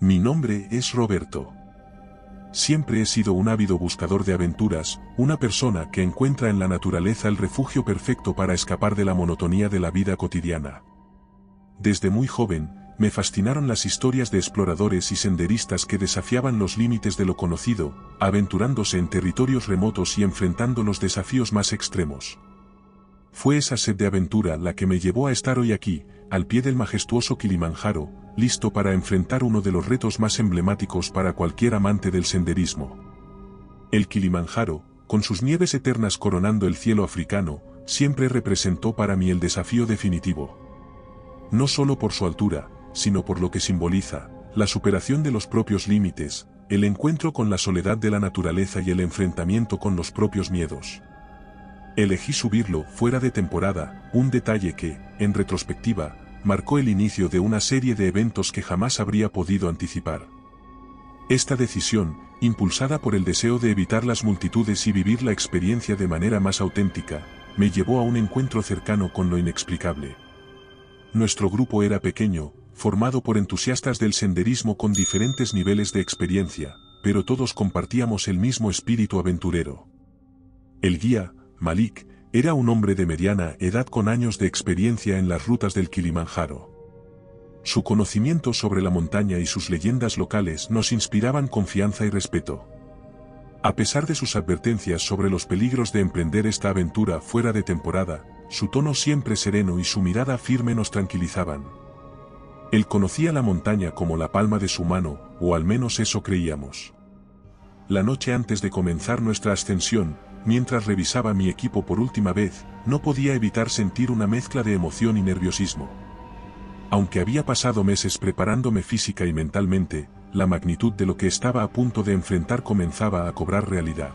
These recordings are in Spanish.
Mi nombre es Roberto. Siempre he sido un ávido buscador de aventuras, una persona que encuentra en la naturaleza el refugio perfecto para escapar de la monotonía de la vida cotidiana. Desde muy joven, me fascinaron las historias de exploradores y senderistas que desafiaban los límites de lo conocido, aventurándose en territorios remotos y enfrentando los desafíos más extremos. Fue esa sed de aventura la que me llevó a estar hoy aquí, al pie del majestuoso Kilimanjaro, listo para enfrentar uno de los retos más emblemáticos para cualquier amante del senderismo. El Kilimanjaro, con sus nieves eternas coronando el cielo africano, siempre representó para mí el desafío definitivo. No solo por su altura, sino por lo que simboliza, la superación de los propios límites, el encuentro con la soledad de la naturaleza y el enfrentamiento con los propios miedos. Elegí subirlo fuera de temporada, un detalle que, en retrospectiva, marcó el inicio de una serie de eventos que jamás habría podido anticipar. Esta decisión, impulsada por el deseo de evitar las multitudes y vivir la experiencia de manera más auténtica, me llevó a un encuentro cercano con lo inexplicable. Nuestro grupo era pequeño, formado por entusiastas del senderismo con diferentes niveles de experiencia, pero todos compartíamos el mismo espíritu aventurero. El guía, Malik, era un hombre de mediana edad con años de experiencia en las rutas del Kilimanjaro. Su conocimiento sobre la montaña y sus leyendas locales nos inspiraban confianza y respeto. A pesar de sus advertencias sobre los peligros de emprender esta aventura fuera de temporada, su tono siempre sereno y su mirada firme nos tranquilizaban. Él conocía la montaña como la palma de su mano, o al menos eso creíamos. La noche antes de comenzar nuestra ascensión, mientras revisaba mi equipo por última vez, no podía evitar sentir una mezcla de emoción y nerviosismo. Aunque había pasado meses preparándome física y mentalmente, la magnitud de lo que estaba a punto de enfrentar comenzaba a cobrar realidad.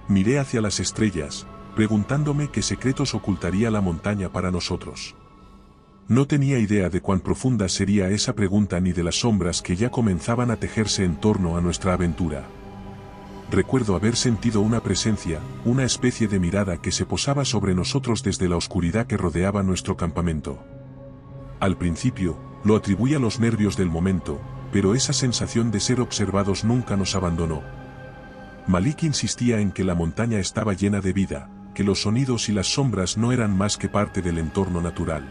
Miré hacia las estrellas, preguntándome qué secretos ocultaría la montaña para nosotros. No tenía idea de cuán profunda sería esa pregunta ni de las sombras que ya comenzaban a tejerse en torno a nuestra aventura. Recuerdo haber sentido una presencia, una especie de mirada que se posaba sobre nosotros desde la oscuridad que rodeaba nuestro campamento. Al principio, lo atribuí a los nervios del momento, pero esa sensación de ser observados nunca nos abandonó. Malik insistía en que la montaña estaba llena de vida, que los sonidos y las sombras no eran más que parte del entorno natural.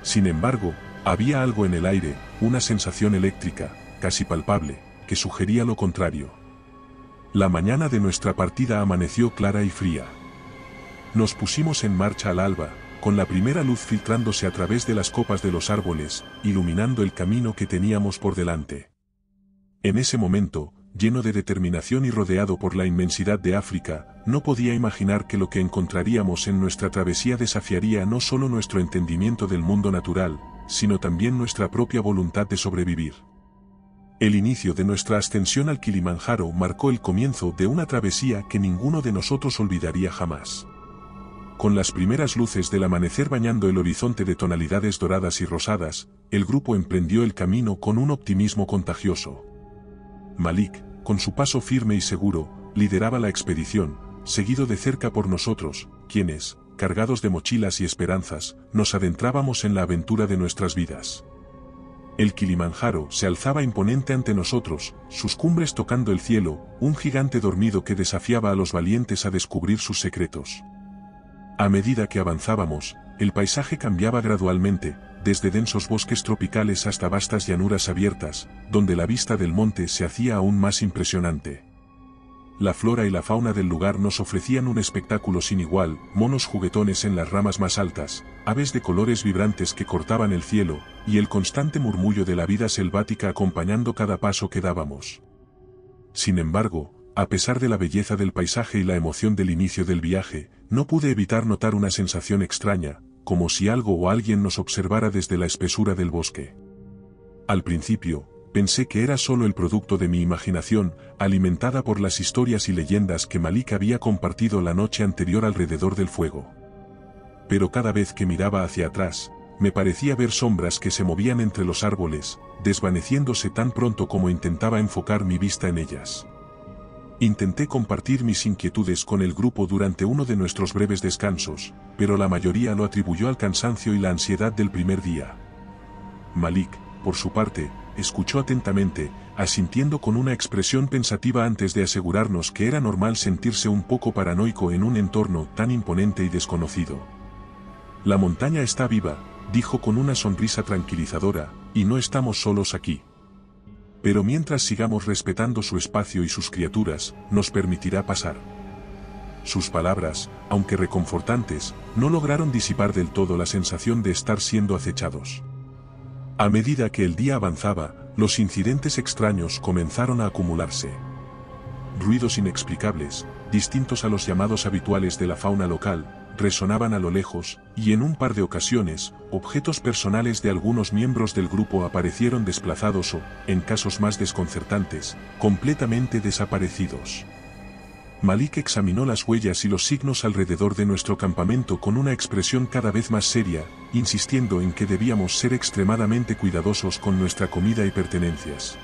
Sin embargo, había algo en el aire, una sensación eléctrica, casi palpable, que sugería lo contrario. La mañana de nuestra partida amaneció clara y fría. Nos pusimos en marcha al alba, con la primera luz filtrándose a través de las copas de los árboles, iluminando el camino que teníamos por delante. En ese momento, lleno de determinación y rodeado por la inmensidad de África, no podía imaginar que lo que encontraríamos en nuestra travesía desafiaría no solo nuestro entendimiento del mundo natural, sino también nuestra propia voluntad de sobrevivir. El inicio de nuestra ascensión al Kilimanjaro marcó el comienzo de una travesía que ninguno de nosotros olvidaría jamás. Con las primeras luces del amanecer bañando el horizonte de tonalidades doradas y rosadas, el grupo emprendió el camino con un optimismo contagioso. Malik, con su paso firme y seguro, lideraba la expedición, seguido de cerca por nosotros, quienes, cargados de mochilas y esperanzas, nos adentrábamos en la aventura de nuestras vidas. El Kilimanjaro se alzaba imponente ante nosotros, sus cumbres tocando el cielo, un gigante dormido que desafiaba a los valientes a descubrir sus secretos. A medida que avanzábamos, el paisaje cambiaba gradualmente, desde densos bosques tropicales hasta vastas llanuras abiertas, donde la vista del monte se hacía aún más impresionante. La flora y la fauna del lugar nos ofrecían un espectáculo sin igual, monos juguetones en las ramas más altas, aves de colores vibrantes que cortaban el cielo, y el constante murmullo de la vida selvática acompañando cada paso que dábamos. Sin embargo, a pesar de la belleza del paisaje y la emoción del inicio del viaje, no pude evitar notar una sensación extraña, como si algo o alguien nos observara desde la espesura del bosque. Al principio, pensé que era solo el producto de mi imaginación, alimentada por las historias y leyendas que Malik había compartido la noche anterior alrededor del fuego. Pero cada vez que miraba hacia atrás, me parecía ver sombras que se movían entre los árboles, desvaneciéndose tan pronto como intentaba enfocar mi vista en ellas. Intenté compartir mis inquietudes con el grupo durante uno de nuestros breves descansos, pero la mayoría lo atribuyó al cansancio y la ansiedad del primer día. Malik, por su parte, escuchó atentamente, asintiendo con una expresión pensativa antes de asegurarnos que era normal sentirse un poco paranoico en un entorno tan imponente y desconocido. La montaña está viva, dijo con una sonrisa tranquilizadora, y no estamos solos aquí. Pero mientras sigamos respetando su espacio y sus criaturas, nos permitirá pasar. Sus palabras, aunque reconfortantes, no lograron disipar del todo la sensación de estar siendo acechados. A medida que el día avanzaba, los incidentes extraños comenzaron a acumularse. Ruidos inexplicables, distintos a los llamados habituales de la fauna local, resonaban a lo lejos, y en un par de ocasiones, objetos personales de algunos miembros del grupo aparecieron desplazados o, en casos más desconcertantes, completamente desaparecidos. Malik examinó las huellas y los signos alrededor de nuestro campamento con una expresión cada vez más seria, insistiendo en que debíamos ser extremadamente cuidadosos con nuestra comida y pertenencias.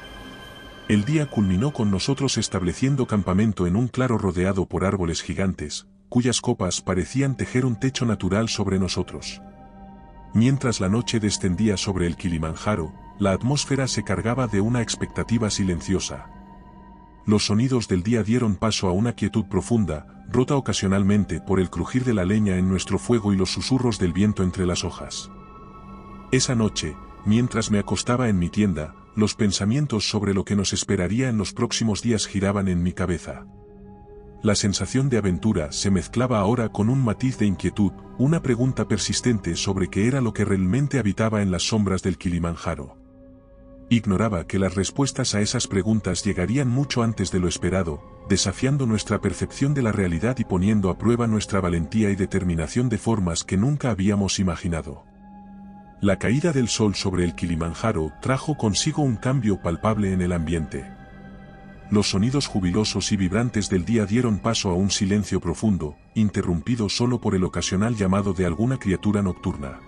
El día culminó con nosotros estableciendo campamento en un claro rodeado por árboles gigantes, cuyas copas parecían tejer un techo natural sobre nosotros. Mientras la noche descendía sobre el Kilimanjaro, la atmósfera se cargaba de una expectativa silenciosa. Los sonidos del día dieron paso a una quietud profunda, rota ocasionalmente por el crujir de la leña en nuestro fuego y los susurros del viento entre las hojas. Esa noche, mientras me acostaba en mi tienda, los pensamientos sobre lo que nos esperaría en los próximos días giraban en mi cabeza. La sensación de aventura se mezclaba ahora con un matiz de inquietud, una pregunta persistente sobre qué era lo que realmente habitaba en las sombras del Kilimanjaro. Ignoraba que las respuestas a esas preguntas llegarían mucho antes de lo esperado, desafiando nuestra percepción de la realidad y poniendo a prueba nuestra valentía y determinación de formas que nunca habíamos imaginado. La caída del sol sobre el Kilimanjaro trajo consigo un cambio palpable en el ambiente. Los sonidos jubilosos y vibrantes del día dieron paso a un silencio profundo, interrumpido solo por el ocasional llamado de alguna criatura nocturna.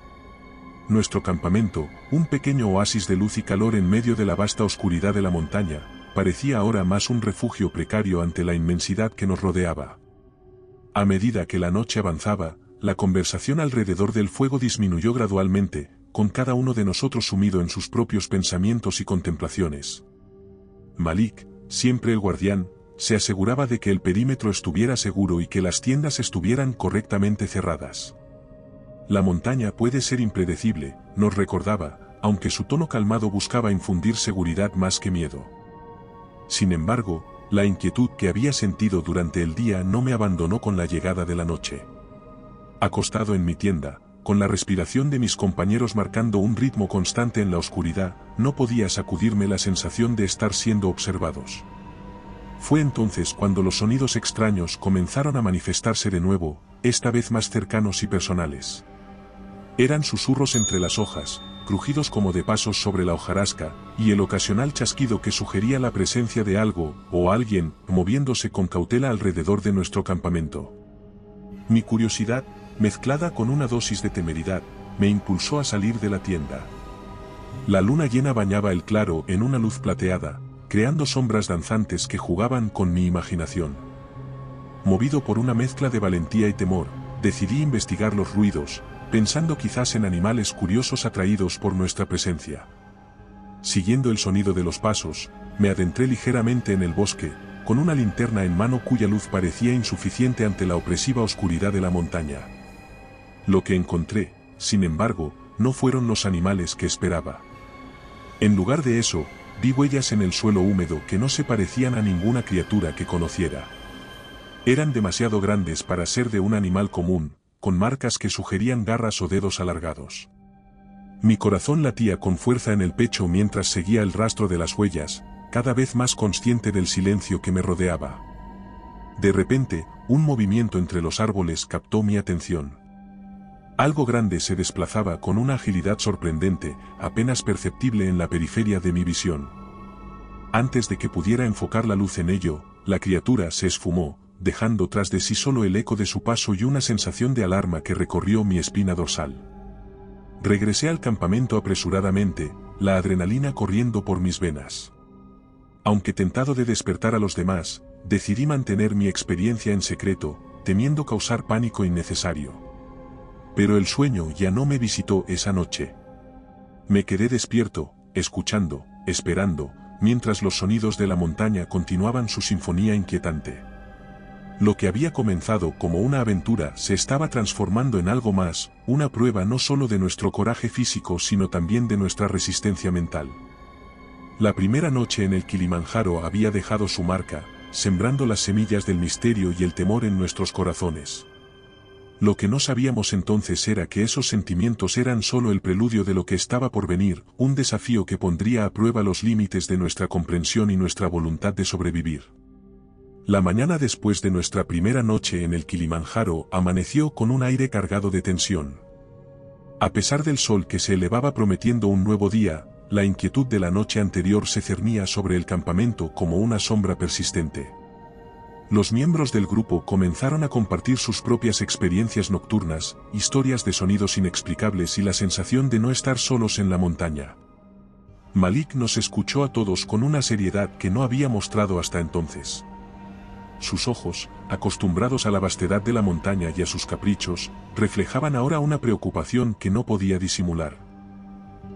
Nuestro campamento, un pequeño oasis de luz y calor en medio de la vasta oscuridad de la montaña, parecía ahora más un refugio precario ante la inmensidad que nos rodeaba. A medida que la noche avanzaba, la conversación alrededor del fuego disminuyó gradualmente, con cada uno de nosotros sumido en sus propios pensamientos y contemplaciones. Malik, siempre el guardián, se aseguraba de que el perímetro estuviera seguro y que las tiendas estuvieran correctamente cerradas. La montaña puede ser impredecible, nos recordaba, aunque su tono calmado buscaba infundir seguridad más que miedo. Sin embargo, la inquietud que había sentido durante el día no me abandonó con la llegada de la noche. Acostado en mi tienda, con la respiración de mis compañeros marcando un ritmo constante en la oscuridad, no podía sacudirme la sensación de estar siendo observados. Fue entonces cuando los sonidos extraños comenzaron a manifestarse de nuevo, esta vez más cercanos y personales. Eran susurros entre las hojas, crujidos como de pasos sobre la hojarasca, y el ocasional chasquido que sugería la presencia de algo, o alguien, moviéndose con cautela alrededor de nuestro campamento. Mi curiosidad, mezclada con una dosis de temeridad, me impulsó a salir de la tienda. La luna llena bañaba el claro en una luz plateada, creando sombras danzantes que jugaban con mi imaginación. Movido por una mezcla de valentía y temor, decidí investigar los ruidos, pensando quizás en animales curiosos atraídos por nuestra presencia. Siguiendo el sonido de los pasos, me adentré ligeramente en el bosque, con una linterna en mano cuya luz parecía insuficiente ante la opresiva oscuridad de la montaña. Lo que encontré, sin embargo, no fueron los animales que esperaba. En lugar de eso, vi huellas en el suelo húmedo que no se parecían a ninguna criatura que conociera. Eran demasiado grandes para ser de un animal común, con marcas que sugerían garras o dedos alargados. Mi corazón latía con fuerza en el pecho mientras seguía el rastro de las huellas, cada vez más consciente del silencio que me rodeaba. De repente, un movimiento entre los árboles captó mi atención. Algo grande se desplazaba con una agilidad sorprendente, apenas perceptible en la periferia de mi visión. Antes de que pudiera enfocar la luz en ello, la criatura se esfumó, dejando tras de sí solo el eco de su paso y una sensación de alarma que recorrió mi espina dorsal. Regresé al campamento apresuradamente, la adrenalina corriendo por mis venas. Aunque tentado de despertar a los demás, decidí mantener mi experiencia en secreto, temiendo causar pánico innecesario. Pero el sueño ya no me visitó esa noche. Me quedé despierto, escuchando, esperando, mientras los sonidos de la montaña continuaban su sinfonía inquietante. Lo que había comenzado como una aventura se estaba transformando en algo más, una prueba no solo de nuestro coraje físico sino también de nuestra resistencia mental. La primera noche en el Kilimanjaro había dejado su marca, sembrando las semillas del misterio y el temor en nuestros corazones. Lo que no sabíamos entonces era que esos sentimientos eran solo el preludio de lo que estaba por venir, un desafío que pondría a prueba los límites de nuestra comprensión y nuestra voluntad de sobrevivir. La mañana después de nuestra primera noche en el Kilimanjaro amaneció con un aire cargado de tensión. A pesar del sol que se elevaba prometiendo un nuevo día, la inquietud de la noche anterior se cernía sobre el campamento como una sombra persistente. Los miembros del grupo comenzaron a compartir sus propias experiencias nocturnas, historias de sonidos inexplicables y la sensación de no estar solos en la montaña. Malik nos escuchó a todos con una seriedad que no había mostrado hasta entonces. Sus ojos, acostumbrados a la vastedad de la montaña y a sus caprichos, reflejaban ahora una preocupación que no podía disimular.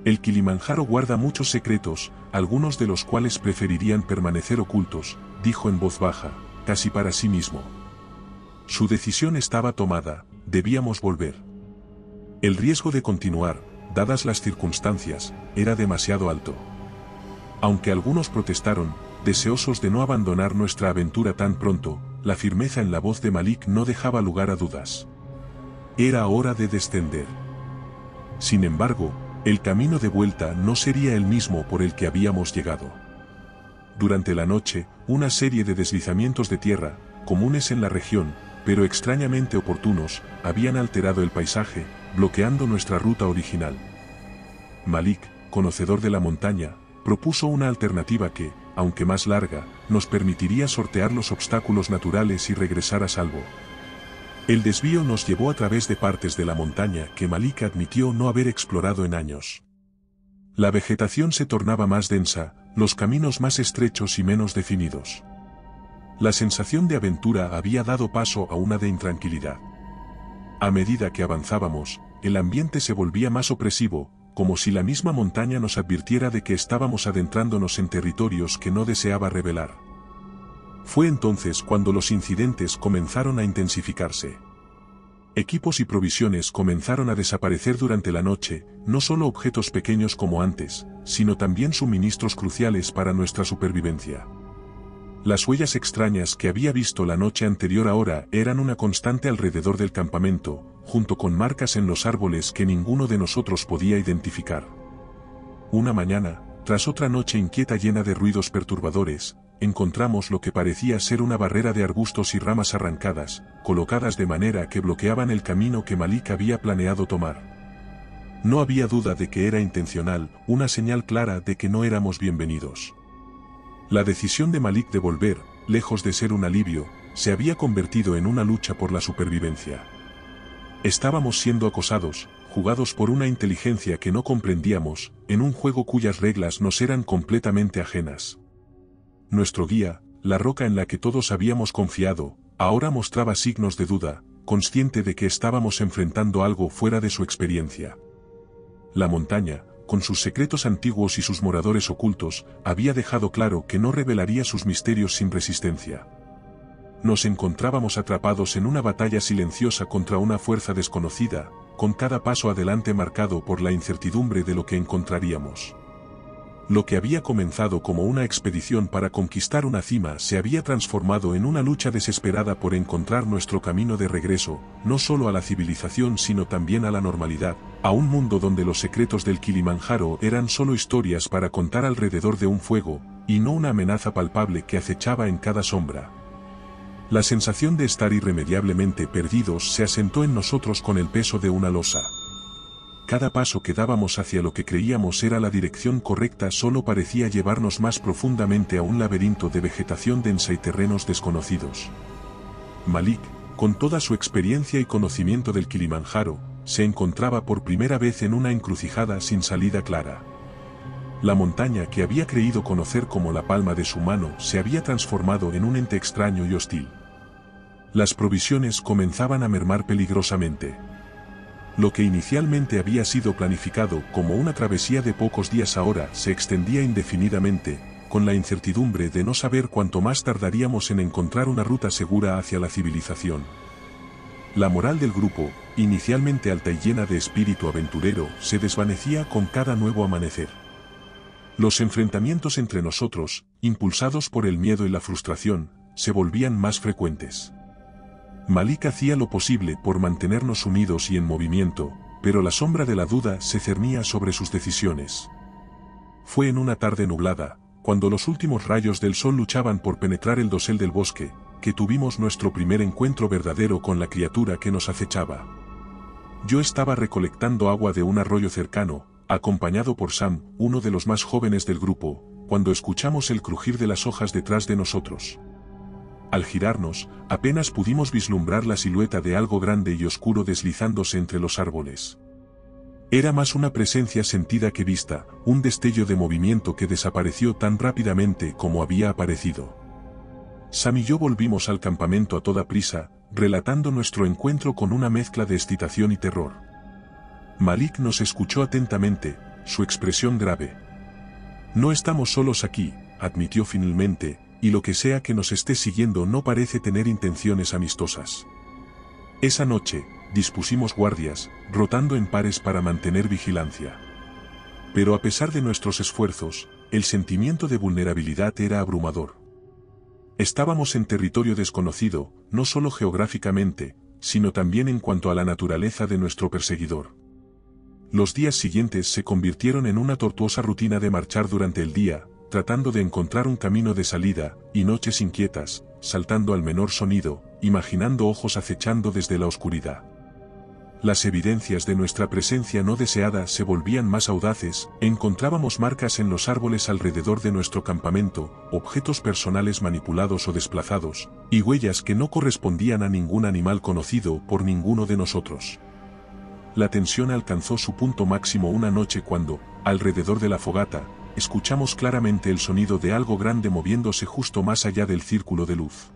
El Kilimanjaro guarda muchos secretos, algunos de los cuales preferirían permanecer ocultos, dijo en voz baja, casi para sí mismo. Su decisión estaba tomada, debíamos volver. El riesgo de continuar, dadas las circunstancias, era demasiado alto. Aunque algunos protestaron, deseosos de no abandonar nuestra aventura tan pronto, la firmeza en la voz de Malik no dejaba lugar a dudas. Era hora de descender. Sin embargo, el camino de vuelta no sería el mismo por el que habíamos llegado. Durante la noche, una serie de deslizamientos de tierra, comunes en la región, pero extrañamente oportunos, habían alterado el paisaje, bloqueando nuestra ruta original. Malik, conocedor de la montaña, propuso una alternativa que, aunque más larga, nos permitiría sortear los obstáculos naturales y regresar a salvo. El desvío nos llevó a través de partes de la montaña que Malik admitió no haber explorado en años. La vegetación se tornaba más densa, los caminos más estrechos y menos definidos. La sensación de aventura había dado paso a una de intranquilidad. A medida que avanzábamos, el ambiente se volvía más opresivo, como si la misma montaña nos advirtiera de que estábamos adentrándonos en territorios que no deseaba revelar. Fue entonces cuando los incidentes comenzaron a intensificarse. Equipos y provisiones comenzaron a desaparecer durante la noche, no solo objetos pequeños como antes, sino también suministros cruciales para nuestra supervivencia. Las huellas extrañas que había visto la noche anterior ahora eran una constante alrededor del campamento, junto con marcas en los árboles que ninguno de nosotros podía identificar. Una mañana, tras otra noche inquieta llena de ruidos perturbadores, encontramos lo que parecía ser una barrera de arbustos y ramas arrancadas, colocadas de manera que bloqueaban el camino que Malik había planeado tomar. No había duda de que era intencional, una señal clara de que no éramos bienvenidos. La decisión de Malik de volver, lejos de ser un alivio, se había convertido en una lucha por la supervivencia. Estábamos siendo acosados, jugados por una inteligencia que no comprendíamos, en un juego cuyas reglas nos eran completamente ajenas. Nuestro guía, la roca en la que todos habíamos confiado, ahora mostraba signos de duda, consciente de que estábamos enfrentando algo fuera de su experiencia. La montaña, con sus secretos antiguos y sus moradores ocultos, había dejado claro que no revelaría sus misterios sin resistencia. Nos encontrábamos atrapados en una batalla silenciosa contra una fuerza desconocida, con cada paso adelante marcado por la incertidumbre de lo que encontraríamos. Lo que había comenzado como una expedición para conquistar una cima se había transformado en una lucha desesperada por encontrar nuestro camino de regreso, no solo a la civilización sino también a la normalidad, a un mundo donde los secretos del Kilimanjaro eran solo historias para contar alrededor de un fuego, y no una amenaza palpable que acechaba en cada sombra. La sensación de estar irremediablemente perdidos se asentó en nosotros con el peso de una losa. Cada paso que dábamos hacia lo que creíamos era la dirección correcta solo parecía llevarnos más profundamente a un laberinto de vegetación densa y terrenos desconocidos. Malik, con toda su experiencia y conocimiento del Kilimanjaro, se encontraba por primera vez en una encrucijada sin salida clara. La montaña que había creído conocer como la palma de su mano se había transformado en un ente extraño y hostil. Las provisiones comenzaban a mermar peligrosamente. Lo que inicialmente había sido planificado como una travesía de pocos días ahora se extendía indefinidamente, con la incertidumbre de no saber cuánto más tardaríamos en encontrar una ruta segura hacia la civilización. La moral del grupo, inicialmente alta y llena de espíritu aventurero, se desvanecía con cada nuevo amanecer. Los enfrentamientos entre nosotros, impulsados por el miedo y la frustración, se volvían más frecuentes. Malik hacía lo posible por mantenernos unidos y en movimiento, pero la sombra de la duda se cernía sobre sus decisiones. Fue en una tarde nublada, cuando los últimos rayos del sol luchaban por penetrar el dosel del bosque, que tuvimos nuestro primer encuentro verdadero con la criatura que nos acechaba. Yo estaba recolectando agua de un arroyo cercano, acompañado por Sam, uno de los más jóvenes del grupo, cuando escuchamos el crujir de las hojas detrás de nosotros. Al girarnos, apenas pudimos vislumbrar la silueta de algo grande y oscuro deslizándose entre los árboles. Era más una presencia sentida que vista, un destello de movimiento que desapareció tan rápidamente como había aparecido. Sam y yo volvimos al campamento a toda prisa, relatando nuestro encuentro con una mezcla de excitación y terror. Malik nos escuchó atentamente, su expresión grave. «No estamos solos aquí», admitió finalmente, «y lo que sea que nos esté siguiendo no parece tener intenciones amistosas». Esa noche, dispusimos guardias, rotando en pares para mantener vigilancia. Pero a pesar de nuestros esfuerzos, el sentimiento de vulnerabilidad era abrumador. Estábamos en territorio desconocido, no solo geográficamente, sino también en cuanto a la naturaleza de nuestro perseguidor. Los días siguientes se convirtieron en una tortuosa rutina de marchar durante el día, tratando de encontrar un camino de salida, y noches inquietas, saltando al menor sonido, imaginando ojos acechando desde la oscuridad. Las evidencias de nuestra presencia no deseada se volvían más audaces, encontrábamos marcas en los árboles alrededor de nuestro campamento, objetos personales manipulados o desplazados, y huellas que no correspondían a ningún animal conocido por ninguno de nosotros. La tensión alcanzó su punto máximo una noche cuando, alrededor de la fogata, escuchamos claramente el sonido de algo grande moviéndose justo más allá del círculo de luz.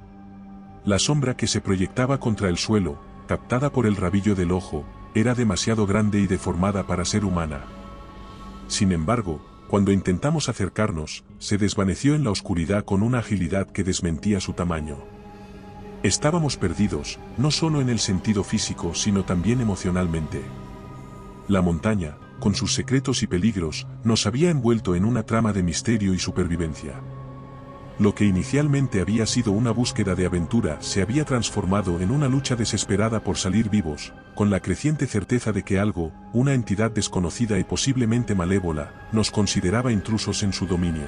La sombra que se proyectaba contra el suelo, captada por el rabillo del ojo, era demasiado grande y deformada para ser humana. Sin embargo, cuando intentamos acercarnos, se desvaneció en la oscuridad con una agilidad que desmentía su tamaño. Estábamos perdidos, no solo en el sentido físico sino también emocionalmente. La montaña, con sus secretos y peligros, nos había envuelto en una trama de misterio y supervivencia. Lo que inicialmente había sido una búsqueda de aventura se había transformado en una lucha desesperada por salir vivos, con la creciente certeza de que algo, una entidad desconocida y posiblemente malévola, nos consideraba intrusos en su dominio.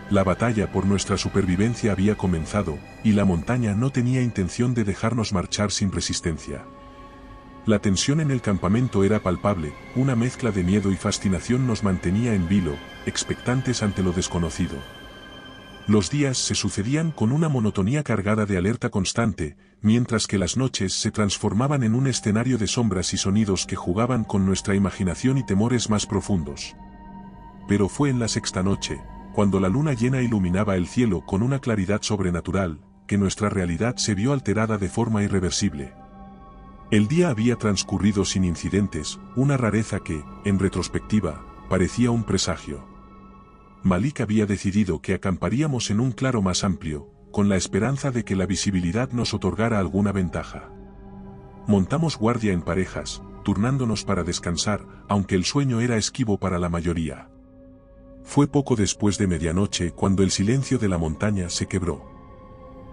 La batalla por nuestra supervivencia había comenzado, y la montaña no tenía intención de dejarnos marchar sin resistencia. La tensión en el campamento era palpable, una mezcla de miedo y fascinación nos mantenía en vilo, expectantes ante lo desconocido. Los días se sucedían con una monotonía cargada de alerta constante, mientras que las noches se transformaban en un escenario de sombras y sonidos que jugaban con nuestra imaginación y temores más profundos. Pero fue en la sexta noche, cuando la luna llena iluminaba el cielo con una claridad sobrenatural, que nuestra realidad se vio alterada de forma irreversible. El día había transcurrido sin incidentes, una rareza que, en retrospectiva, parecía un presagio. Malik había decidido que acamparíamos en un claro más amplio, con la esperanza de que la visibilidad nos otorgara alguna ventaja. Montamos guardia en parejas, turnándonos para descansar, aunque el sueño era esquivo para la mayoría. Fue poco después de medianoche cuando el silencio de la montaña se quebró.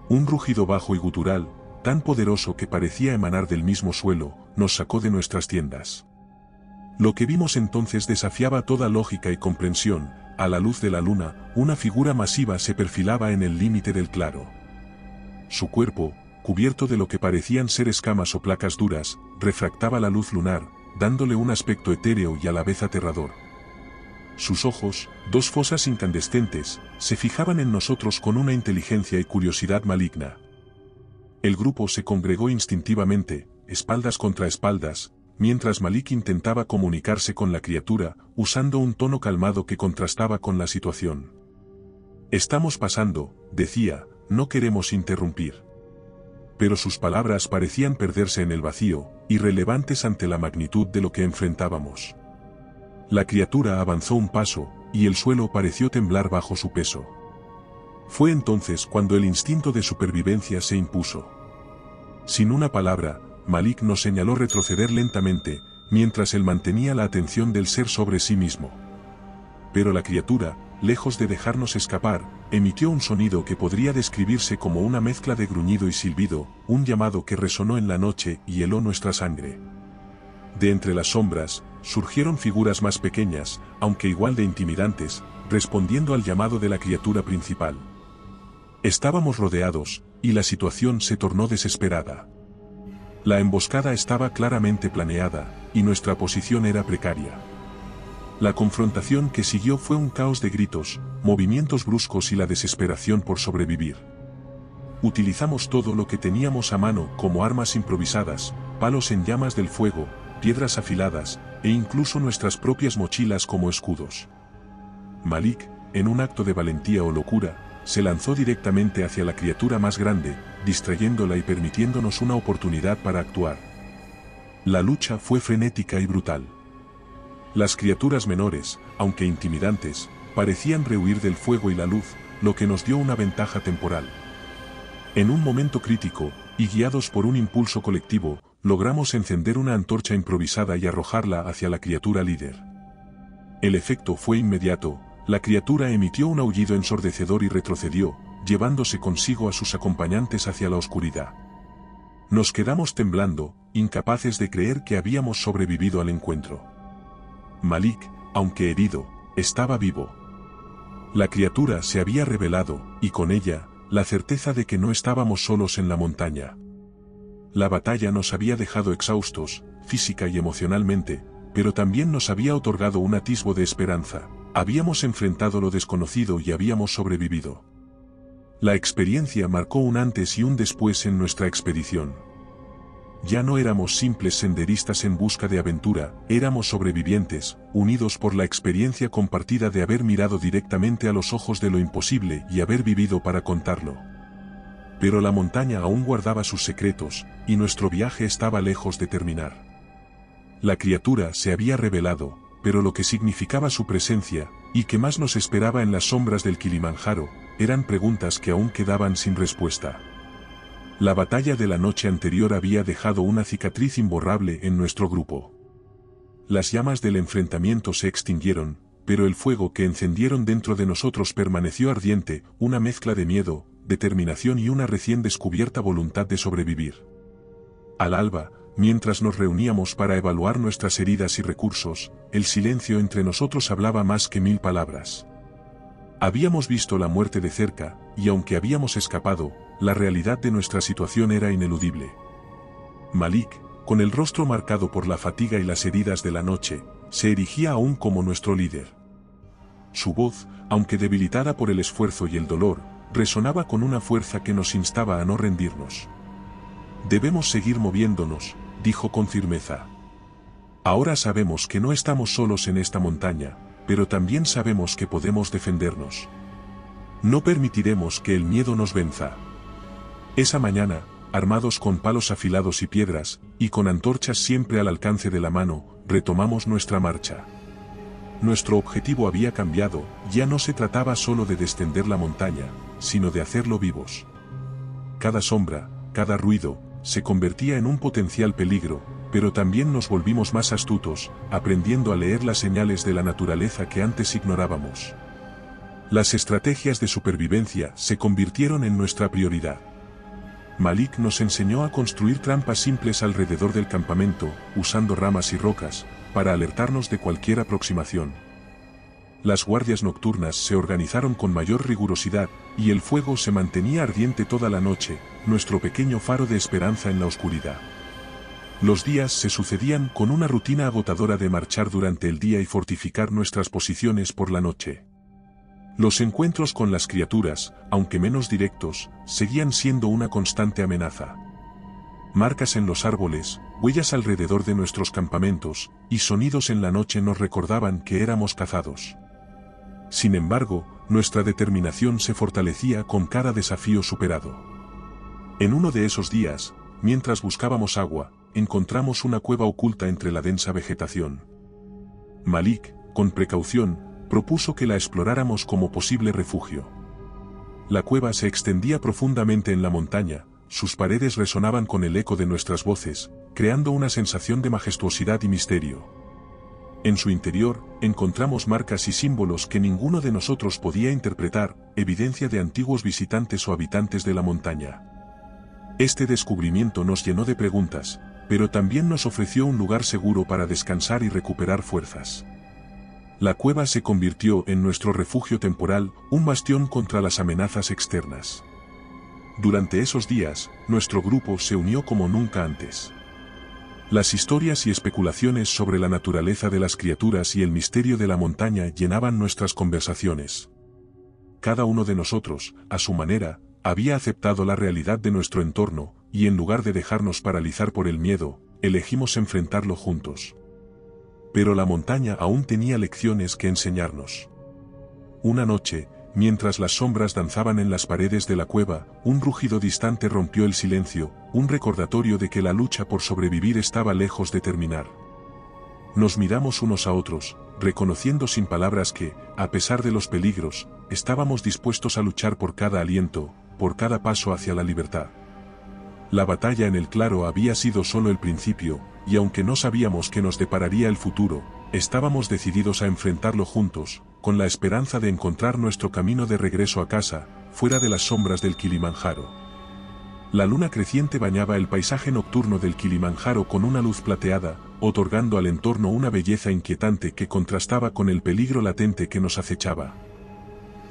Un rugido bajo y gutural, tan poderoso que parecía emanar del mismo suelo, nos sacó de nuestras tiendas. Lo que vimos entonces desafiaba toda lógica y comprensión. A la luz de la luna, una figura masiva se perfilaba en el límite del claro. Su cuerpo, cubierto de lo que parecían ser escamas o placas duras, refractaba la luz lunar, dándole un aspecto etéreo y a la vez aterrador. Sus ojos, dos fosas incandescentes, se fijaban en nosotros con una inteligencia y curiosidad maligna. El grupo se congregó instintivamente, espaldas contra espaldas, mientras Malik intentaba comunicarse con la criatura, usando un tono calmado que contrastaba con la situación. «Estamos pasando», decía, «no queremos interrumpir». Pero sus palabras parecían perderse en el vacío, irrelevantes ante la magnitud de lo que enfrentábamos. La criatura avanzó un paso, y el suelo pareció temblar bajo su peso. Fue entonces cuando el instinto de supervivencia se impuso. Sin una palabra, Malik nos señaló retroceder lentamente, mientras él mantenía la atención del ser sobre sí mismo. Pero la criatura, lejos de dejarnos escapar, emitió un sonido que podría describirse como una mezcla de gruñido y silbido, un llamado que resonó en la noche y heló nuestra sangre. De entre las sombras, surgieron figuras más pequeñas, aunque igual de intimidantes, respondiendo al llamado de la criatura principal. Estábamos rodeados, y la situación se tornó desesperada. La emboscada estaba claramente planeada, y nuestra posición era precaria. La confrontación que siguió fue un caos de gritos, movimientos bruscos y la desesperación por sobrevivir. Utilizamos todo lo que teníamos a mano como armas improvisadas, palos en llamas del fuego, piedras afiladas, e incluso nuestras propias mochilas como escudos. Malik, en un acto de valentía o locura, se lanzó directamente hacia la criatura más grande, distrayéndola y permitiéndonos una oportunidad para actuar. La lucha fue frenética y brutal. Las criaturas menores, aunque intimidantes, parecían rehuir del fuego y la luz, lo que nos dio una ventaja temporal. En un momento crítico, y guiados por un impulso colectivo, logramos encender una antorcha improvisada y arrojarla hacia la criatura líder. El efecto fue inmediato. La criatura emitió un aullido ensordecedor y retrocedió, llevándose consigo a sus acompañantes hacia la oscuridad. Nos quedamos temblando, incapaces de creer que habíamos sobrevivido al encuentro. Malik, aunque herido, estaba vivo. La criatura se había revelado, y con ella, la certeza de que no estábamos solos en la montaña. La batalla nos había dejado exhaustos, física y emocionalmente, pero también nos había otorgado un atisbo de esperanza. Habíamos enfrentado lo desconocido y habíamos sobrevivido. La experiencia marcó un antes y un después en nuestra expedición. Ya no éramos simples senderistas en busca de aventura, éramos sobrevivientes, unidos por la experiencia compartida de haber mirado directamente a los ojos de lo imposible y haber vivido para contarlo. Pero la montaña aún guardaba sus secretos, y nuestro viaje estaba lejos de terminar. La criatura se había revelado, pero lo que significaba su presencia, y que más nos esperaba en las sombras del Kilimanjaro, eran preguntas que aún quedaban sin respuesta. La batalla de la noche anterior había dejado una cicatriz imborrable en nuestro grupo. Las llamas del enfrentamiento se extinguieron, pero el fuego que encendieron dentro de nosotros permaneció ardiente, una mezcla de miedo, determinación y una recién descubierta voluntad de sobrevivir. Al alba, mientras nos reuníamos para evaluar nuestras heridas y recursos, el silencio entre nosotros hablaba más que 1000 palabras. Habíamos visto la muerte de cerca, y aunque habíamos escapado, la realidad de nuestra situación era ineludible. Malik, con el rostro marcado por la fatiga y las heridas de la noche, se erigía aún como nuestro líder. Su voz, aunque debilitada por el esfuerzo y el dolor, resonaba con una fuerza que nos instaba a no rendirnos. «Debemos seguir moviéndonos», dijo con firmeza. «Ahora sabemos que no estamos solos en esta montaña, pero también sabemos que podemos defendernos. No permitiremos que el miedo nos venza». Esa mañana, armados con palos afilados y piedras, y con antorchas siempre al alcance de la mano, retomamos nuestra marcha. Nuestro objetivo había cambiado, ya no se trataba solo de descender la montaña, sino de hacerlo vivos. Cada sombra, cada ruido, se convertía en un potencial peligro, pero también nos volvimos más astutos, aprendiendo a leer las señales de la naturaleza que antes ignorábamos. Las estrategias de supervivencia se convirtieron en nuestra prioridad. Malik nos enseñó a construir trampas simples alrededor del campamento, usando ramas y rocas, para alertarnos de cualquier aproximación. Las guardias nocturnas se organizaron con mayor rigurosidad, y el fuego se mantenía ardiente toda la noche, nuestro pequeño faro de esperanza en la oscuridad. Los días se sucedían con una rutina agotadora de marchar durante el día y fortificar nuestras posiciones por la noche. Los encuentros con las criaturas, aunque menos directos, seguían siendo una constante amenaza. Marcas en los árboles, huellas alrededor de nuestros campamentos, y sonidos en la noche nos recordaban que éramos cazados. Sin embargo, nuestra determinación se fortalecía con cada desafío superado. En uno de esos días, mientras buscábamos agua, encontramos una cueva oculta entre la densa vegetación. Malik, con precaución, propuso que la exploráramos como posible refugio. La cueva se extendía profundamente en la montaña, sus paredes resonaban con el eco de nuestras voces, creando una sensación de majestuosidad y misterio. En su interior, encontramos marcas y símbolos que ninguno de nosotros podía interpretar, evidencia de antiguos visitantes o habitantes de la montaña. Este descubrimiento nos llenó de preguntas, pero también nos ofreció un lugar seguro para descansar y recuperar fuerzas. La cueva se convirtió en nuestro refugio temporal, un bastión contra las amenazas externas. Durante esos días, nuestro grupo se unió como nunca antes. Las historias y especulaciones sobre la naturaleza de las criaturas y el misterio de la montaña llenaban nuestras conversaciones. Cada uno de nosotros, a su manera, había aceptado la realidad de nuestro entorno, y en lugar de dejarnos paralizar por el miedo, elegimos enfrentarlo juntos. Pero la montaña aún tenía lecciones que enseñarnos. Una noche, mientras las sombras danzaban en las paredes de la cueva, un rugido distante rompió el silencio, un recordatorio de que la lucha por sobrevivir estaba lejos de terminar. Nos miramos unos a otros, reconociendo sin palabras que, a pesar de los peligros, estábamos dispuestos a luchar por cada aliento, por cada paso hacia la libertad. La batalla en el claro había sido solo el principio, y aunque no sabíamos qué nos depararía el futuro, estábamos decididos a enfrentarlo juntos, con la esperanza de encontrar nuestro camino de regreso a casa, fuera de las sombras del Kilimanjaro. La luna creciente bañaba el paisaje nocturno del Kilimanjaro con una luz plateada, otorgando al entorno una belleza inquietante que contrastaba con el peligro latente que nos acechaba.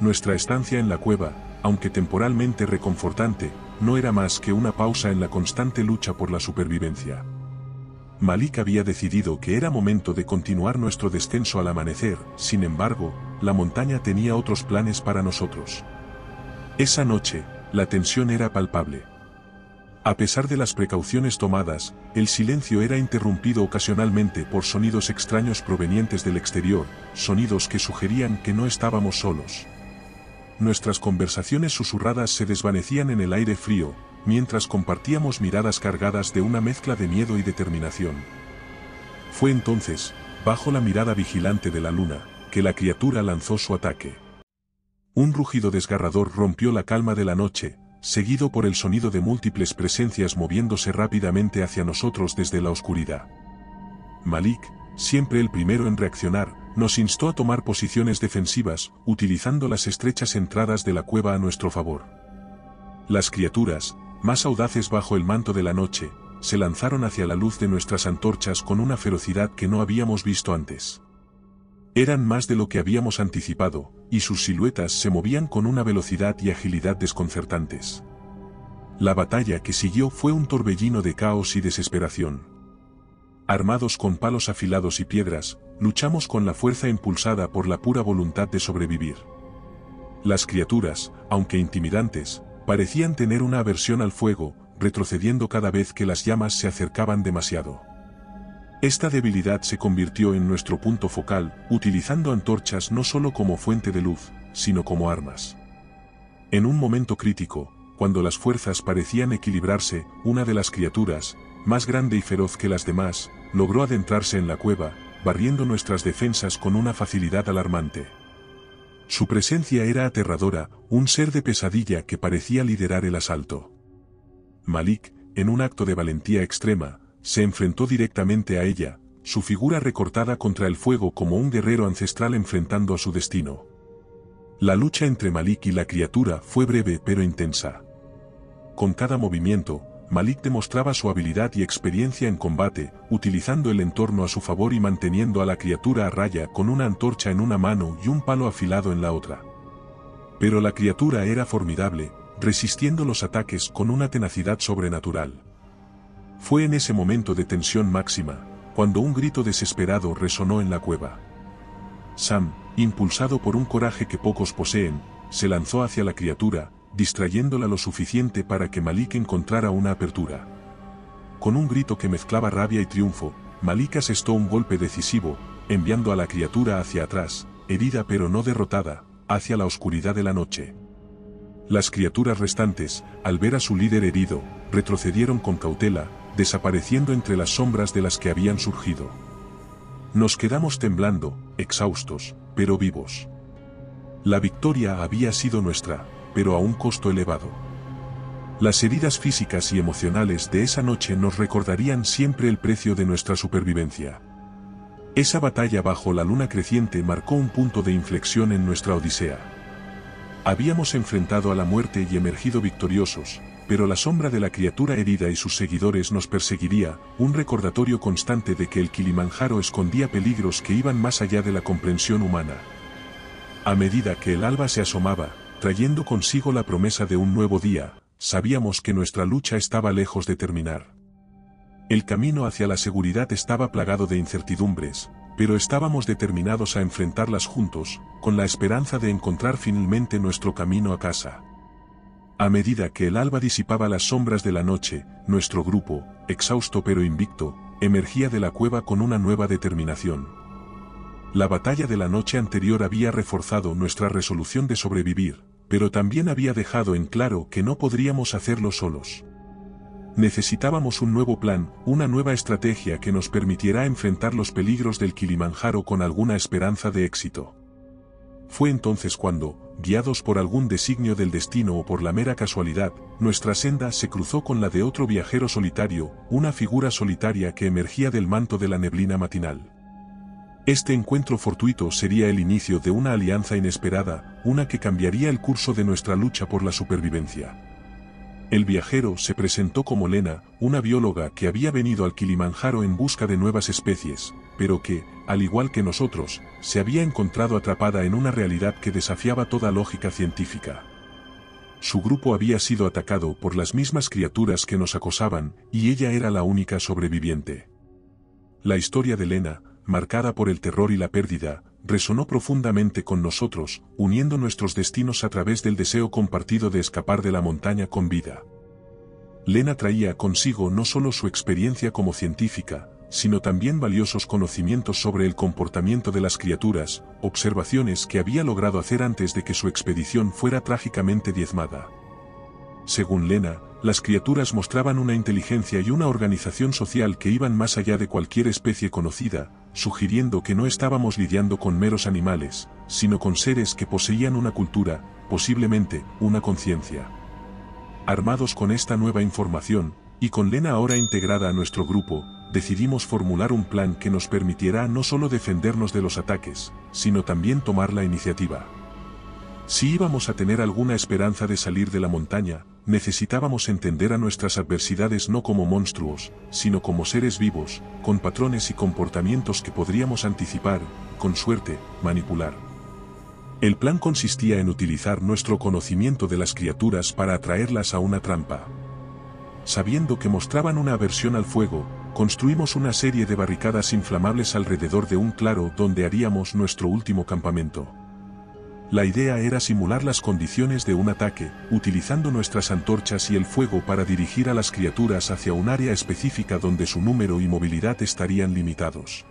Nuestra estancia en la cueva, aunque temporalmente reconfortante, no era más que una pausa en la constante lucha por la supervivencia. Malik había decidido que era momento de continuar nuestro descenso al amanecer, sin embargo, la montaña tenía otros planes para nosotros. Esa noche, la tensión era palpable. A pesar de las precauciones tomadas, el silencio era interrumpido ocasionalmente por sonidos extraños provenientes del exterior, sonidos que sugerían que no estábamos solos. Nuestras conversaciones susurradas se desvanecían en el aire frío, mientras compartíamos miradas cargadas de una mezcla de miedo y determinación. Fue entonces, bajo la mirada vigilante de la luna, que la criatura lanzó su ataque. Un rugido desgarrador rompió la calma de la noche, seguido por el sonido de múltiples presencias moviéndose rápidamente hacia nosotros desde la oscuridad. Malik, siempre el primero en reaccionar, nos instó a tomar posiciones defensivas, utilizando las estrechas entradas de la cueva a nuestro favor. Las criaturas, más audaces bajo el manto de la noche, se lanzaron hacia la luz de nuestras antorchas con una ferocidad que no habíamos visto antes. Eran más de lo que habíamos anticipado, y sus siluetas se movían con una velocidad y agilidad desconcertantes. La batalla que siguió fue un torbellino de caos y desesperación. Armados con palos afilados y piedras, luchamos con la fuerza impulsada por la pura voluntad de sobrevivir. Las criaturas, aunque intimidantes, parecían tener una aversión al fuego, retrocediendo cada vez que las llamas se acercaban demasiado. Esta debilidad se convirtió en nuestro punto focal, utilizando antorchas no solo como fuente de luz, sino como armas. En un momento crítico, cuando las fuerzas parecían equilibrarse, una de las criaturas, más grande y feroz que las demás, logró adentrarse en la cueva, barriendo nuestras defensas con una facilidad alarmante. Su presencia era aterradora, un ser de pesadilla que parecía liderar el asalto. Malik, en un acto de valentía extrema, se enfrentó directamente a ella, su figura recortada contra el fuego como un guerrero ancestral enfrentando a su destino. La lucha entre Malik y la criatura fue breve pero intensa. Con cada movimiento, Malik demostraba su habilidad y experiencia en combate, utilizando el entorno a su favor y manteniendo a la criatura a raya con una antorcha en una mano y un palo afilado en la otra. Pero la criatura era formidable, resistiendo los ataques con una tenacidad sobrenatural. Fue en ese momento de tensión máxima, cuando un grito desesperado resonó en la cueva. Sam, impulsado por un coraje que pocos poseen, se lanzó hacia la criatura, distrayéndola lo suficiente para que Malik encontrara una apertura. Con un grito que mezclaba rabia y triunfo, Malik asestó un golpe decisivo, enviando a la criatura hacia atrás, herida pero no derrotada, hacia la oscuridad de la noche. Las criaturas restantes, al ver a su líder herido, retrocedieron con cautela, desapareciendo entre las sombras de las que habían surgido. Nos quedamos temblando, exhaustos, pero vivos. La victoria había sido nuestra, pero a un costo elevado. Las heridas físicas y emocionales de esa noche nos recordarían siempre el precio de nuestra supervivencia. Esa batalla bajo la luna creciente marcó un punto de inflexión en nuestra odisea. Habíamos enfrentado a la muerte y emergido victoriosos, pero la sombra de la criatura herida y sus seguidores nos perseguiría, un recordatorio constante de que el Kilimanjaro escondía peligros que iban más allá de la comprensión humana. A medida que el alba se asomaba, trayendo consigo la promesa de un nuevo día, sabíamos que nuestra lucha estaba lejos de terminar. El camino hacia la seguridad estaba plagado de incertidumbres, pero estábamos determinados a enfrentarlas juntos, con la esperanza de encontrar finalmente nuestro camino a casa. A medida que el alba disipaba las sombras de la noche, nuestro grupo, exhausto pero invicto, emergía de la cueva con una nueva determinación. La batalla de la noche anterior había reforzado nuestra resolución de sobrevivir, pero también había dejado en claro que no podríamos hacerlo solos. Necesitábamos un nuevo plan, una nueva estrategia que nos permitiera enfrentar los peligros del Kilimanjaro con alguna esperanza de éxito. Fue entonces cuando, guiados por algún designio del destino o por la mera casualidad, nuestra senda se cruzó con la de otro viajero solitario, una figura solitaria que emergía del manto de la neblina matinal. Este encuentro fortuito sería el inicio de una alianza inesperada, una que cambiaría el curso de nuestra lucha por la supervivencia. El viajero se presentó como Lena, una bióloga que había venido al Kilimanjaro en busca de nuevas especies, pero que, al igual que nosotros, se había encontrado atrapada en una realidad que desafiaba toda lógica científica. Su grupo había sido atacado por las mismas criaturas que nos acosaban, y ella era la única sobreviviente. La historia de Lena, marcada por el terror y la pérdida, resonó profundamente con nosotros, uniendo nuestros destinos a través del deseo compartido de escapar de la montaña con vida. Lena traía consigo no solo su experiencia como científica, sino también valiosos conocimientos sobre el comportamiento de las criaturas, observaciones que había logrado hacer antes de que su expedición fuera trágicamente diezmada. Según Lena, las criaturas mostraban una inteligencia y una organización social que iban más allá de cualquier especie conocida, sugiriendo que no estábamos lidiando con meros animales, sino con seres que poseían una cultura, posiblemente, una conciencia. Armados con esta nueva información, y con Lena ahora integrada a nuestro grupo, decidimos formular un plan que nos permitiera no solo defendernos de los ataques, sino también tomar la iniciativa. Si íbamos a tener alguna esperanza de salir de la montaña, necesitábamos entender a nuestras adversidades no como monstruos, sino como seres vivos, con patrones y comportamientos que podríamos anticipar, con suerte, manipular. El plan consistía en utilizar nuestro conocimiento de las criaturas para atraerlas a una trampa. Sabiendo que mostraban una aversión al fuego, construimos una serie de barricadas inflamables alrededor de un claro donde haríamos nuestro último campamento. La idea era simular las condiciones de un ataque, utilizando nuestras antorchas y el fuego para dirigir a las criaturas hacia un área específica donde su número y movilidad estarían limitados.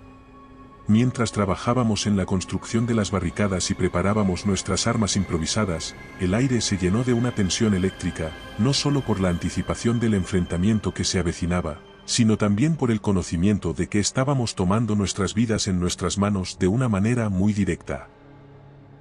Mientras trabajábamos en la construcción de las barricadas y preparábamos nuestras armas improvisadas, el aire se llenó de una tensión eléctrica, no solo por la anticipación del enfrentamiento que se avecinaba, sino también por el conocimiento de que estábamos tomando nuestras vidas en nuestras manos de una manera muy directa.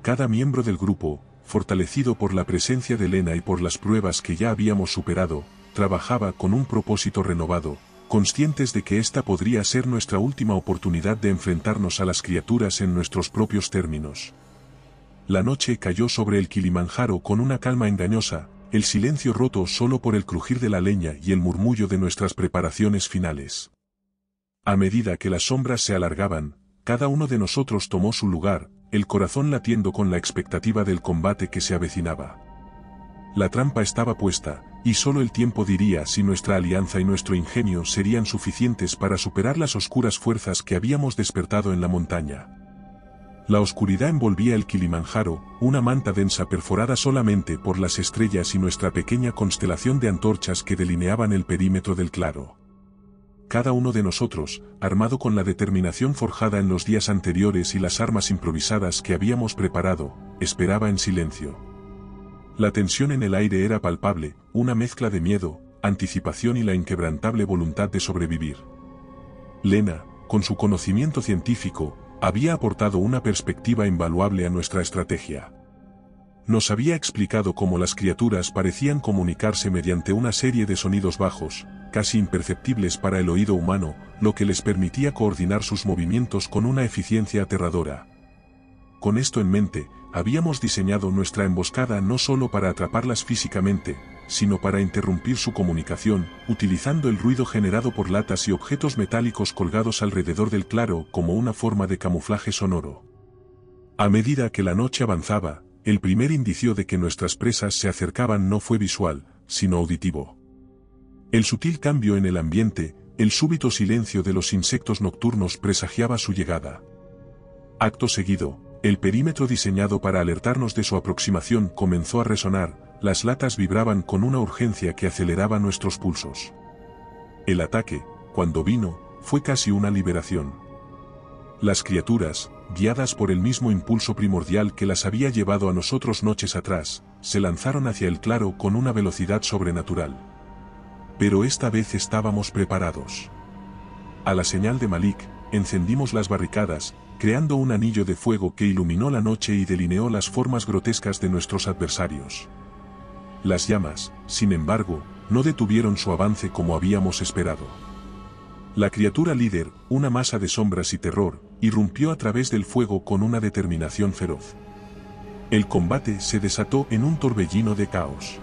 Cada miembro del grupo, fortalecido por la presencia de Lena y por las pruebas que ya habíamos superado, trabajaba con un propósito renovado, conscientes de que esta podría ser nuestra última oportunidad de enfrentarnos a las criaturas en nuestros propios términos. La noche cayó sobre el Kilimanjaro con una calma engañosa, el silencio roto solo por el crujir de la leña y el murmullo de nuestras preparaciones finales. A medida que las sombras se alargaban, cada uno de nosotros tomó su lugar, el corazón latiendo con la expectativa del combate que se avecinaba. La trampa estaba puesta, y solo el tiempo diría si nuestra alianza y nuestro ingenio serían suficientes para superar las oscuras fuerzas que habíamos despertado en la montaña. La oscuridad envolvía el Kilimanjaro, una manta densa perforada solamente por las estrellas y nuestra pequeña constelación de antorchas que delineaban el perímetro del claro. Cada uno de nosotros, armado con la determinación forjada en los días anteriores y las armas improvisadas que habíamos preparado, esperaba en silencio. La tensión en el aire era palpable, una mezcla de miedo, anticipación y la inquebrantable voluntad de sobrevivir. Lena, con su conocimiento científico, había aportado una perspectiva invaluable a nuestra estrategia. Nos había explicado cómo las criaturas parecían comunicarse mediante una serie de sonidos bajos, casi imperceptibles para el oído humano, lo que les permitía coordinar sus movimientos con una eficiencia aterradora. Con esto en mente, habíamos diseñado nuestra emboscada no solo para atraparlas físicamente, sino para interrumpir su comunicación, utilizando el ruido generado por latas y objetos metálicos colgados alrededor del claro como una forma de camuflaje sonoro. A medida que la noche avanzaba, el primer indicio de que nuestras presas se acercaban no fue visual, sino auditivo. El sutil cambio en el ambiente, el súbito silencio de los insectos nocturnos presagiaba su llegada. Acto seguido, el perímetro diseñado para alertarnos de su aproximación comenzó a resonar, las latas vibraban con una urgencia que aceleraba nuestros pulsos. El ataque, cuando vino, fue casi una liberación. Las criaturas, guiadas por el mismo impulso primordial que las había llevado a nosotros noches atrás, se lanzaron hacia el claro con una velocidad sobrenatural. Pero esta vez estábamos preparados. A la señal de Malik, encendimos las barricadas, creando un anillo de fuego que iluminó la noche y delineó las formas grotescas de nuestros adversarios. Las llamas, sin embargo, no detuvieron su avance como habíamos esperado. La criatura líder, una masa de sombras y terror, irrumpió a través del fuego con una determinación feroz. El combate se desató en un torbellino de caos.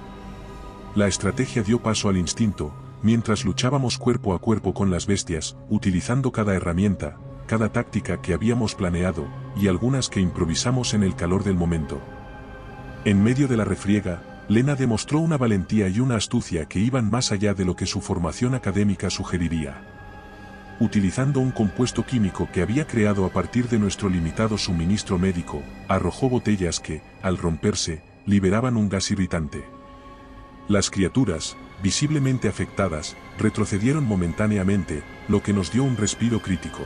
La estrategia dio paso al instinto, mientras luchábamos cuerpo a cuerpo con las bestias, utilizando cada herramienta, cada táctica que habíamos planeado, y algunas que improvisamos en el calor del momento. En medio de la refriega, Lena demostró una valentía y una astucia que iban más allá de lo que su formación académica sugeriría. Utilizando un compuesto químico que había creado a partir de nuestro limitado suministro médico, arrojó botellas que, al romperse, liberaban un gas irritante. Las criaturas, visiblemente afectadas, retrocedieron momentáneamente, lo que nos dio un respiro crítico.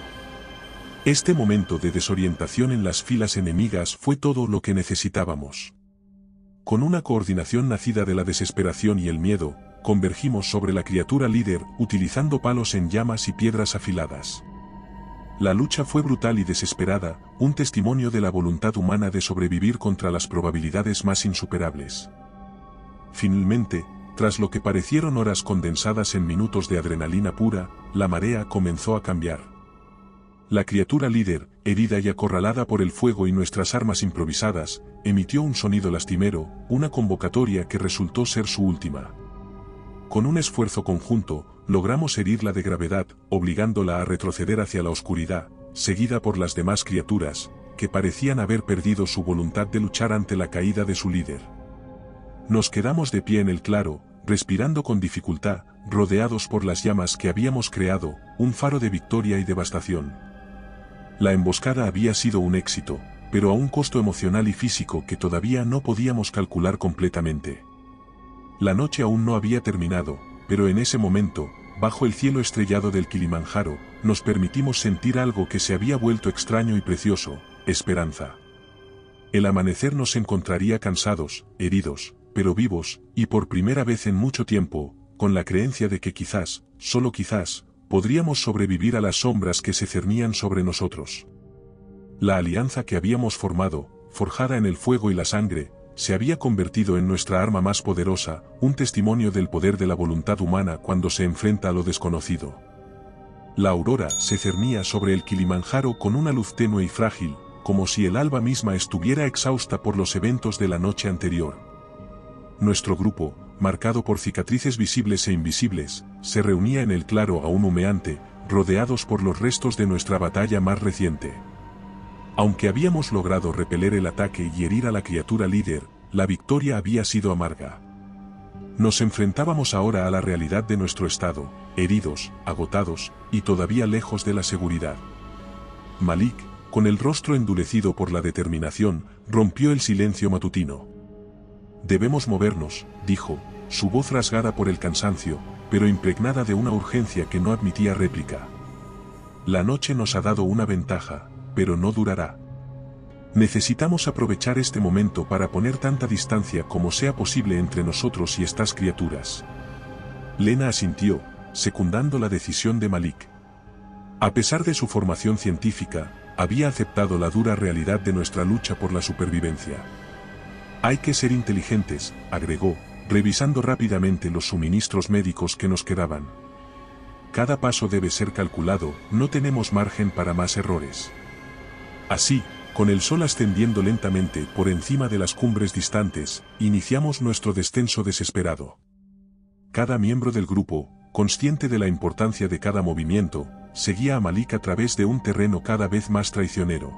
Este momento de desorientación en las filas enemigas fue todo lo que necesitábamos. Con una coordinación nacida de la desesperación y el miedo, convergimos sobre la criatura líder utilizando palos en llamas y piedras afiladas. La lucha fue brutal y desesperada, un testimonio de la voluntad humana de sobrevivir contra las probabilidades más insuperables. Finalmente, tras lo que parecieron horas condensadas en minutos de adrenalina pura, la marea comenzó a cambiar. La criatura líder, herida y acorralada por el fuego y nuestras armas improvisadas, emitió un sonido lastimero, una convocatoria que resultó ser su última. Con un esfuerzo conjunto, logramos herirla de gravedad, obligándola a retroceder hacia la oscuridad, seguida por las demás criaturas, que parecían haber perdido su voluntad de luchar ante la caída de su líder. Nos quedamos de pie en el claro, respirando con dificultad, rodeados por las llamas que habíamos creado, un faro de victoria y devastación. La emboscada había sido un éxito, pero a un costo emocional y físico que todavía no podíamos calcular completamente. La noche aún no había terminado, pero en ese momento, bajo el cielo estrellado del Kilimanjaro, nos permitimos sentir algo que se había vuelto extraño y precioso: esperanza. El amanecer nos encontraría cansados, heridos, pero vivos, y por primera vez en mucho tiempo, con la creencia de que quizás, solo quizás, podríamos sobrevivir a las sombras que se cernían sobre nosotros. La alianza que habíamos formado, forjada en el fuego y la sangre, se había convertido en nuestra arma más poderosa, un testimonio del poder de la voluntad humana cuando se enfrenta a lo desconocido. La aurora se cernía sobre el Kilimanjaro con una luz tenue y frágil, como si el alba misma estuviera exhausta por los eventos de la noche anterior. Nuestro grupo, marcado por cicatrices visibles e invisibles, se reunía en el claro aún humeante, rodeados por los restos de nuestra batalla más reciente. Aunque habíamos logrado repeler el ataque y herir a la criatura líder, la victoria había sido amarga. Nos enfrentábamos ahora a la realidad de nuestro estado, heridos, agotados, y todavía lejos de la seguridad. Malik, con el rostro endurecido por la determinación, rompió el silencio matutino. «Debemos movernos», dijo, su voz rasgada por el cansancio, pero impregnada de una urgencia que no admitía réplica. «La noche nos ha dado una ventaja, pero no durará. Necesitamos aprovechar este momento para poner tanta distancia como sea posible entre nosotros y estas criaturas». Lena asintió, secundando la decisión de Malik. A pesar de su formación científica, había aceptado la dura realidad de nuestra lucha por la supervivencia. Hay que ser inteligentes, agregó, revisando rápidamente los suministros médicos que nos quedaban. Cada paso debe ser calculado, no tenemos margen para más errores. Así, con el sol ascendiendo lentamente por encima de las cumbres distantes, iniciamos nuestro descenso desesperado. Cada miembro del grupo, consciente de la importancia de cada movimiento, seguía a Malik a través de un terreno cada vez más traicionero.